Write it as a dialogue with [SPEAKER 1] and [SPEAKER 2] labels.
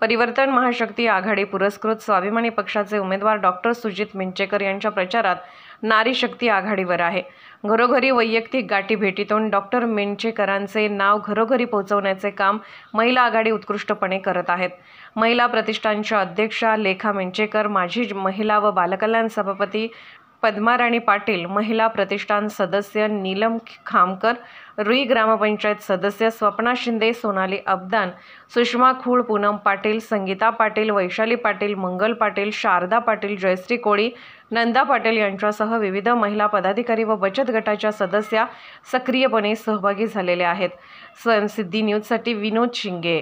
[SPEAKER 1] परिवर्तन महाशक्ती आघाडी पुरस्कृत स्वाभिमानी पक्षाचे उमेदवार डॉक्टर सुजित मिंचेकर यांच्या प्रचारात नारी शक्ती आघाडीवर आहे। घरोघरी वैयक्तिक गाठीभेटीतून डॉक्टर मिंचेकरांचे नाव घरोघरी पोहोचवण्याचे काम महिला आघाडी उत्कृष्टपणे करत आहेत। महिला प्रतिष्ठानच्या अध्यक्षा लेखा मिंचेकर, माजी महिला व बालकल्याण सभापती पद्माराणी पाटील, महिला प्रतिष्ठान सदस्य नीलम खामकर, रुई ग्रामपंचायत सदस्य स्वप्ना शिंदे, सोनाली अब्दान, सुषमा खूळ, पूनम पाटील, संगीता पाटील, वैशाली पाटील, मंगल पाटील, शारदा पाटील, जयश्री कोळी, नंदा पाटील यांच्यासह विविध महिला पदाधिकारी व बचत गटाच्या सदस्या सक्रियपणे सहभागी झालेले आहेत। स्वयंसिद्धी न्यूजसाठी विनोद शिंगे।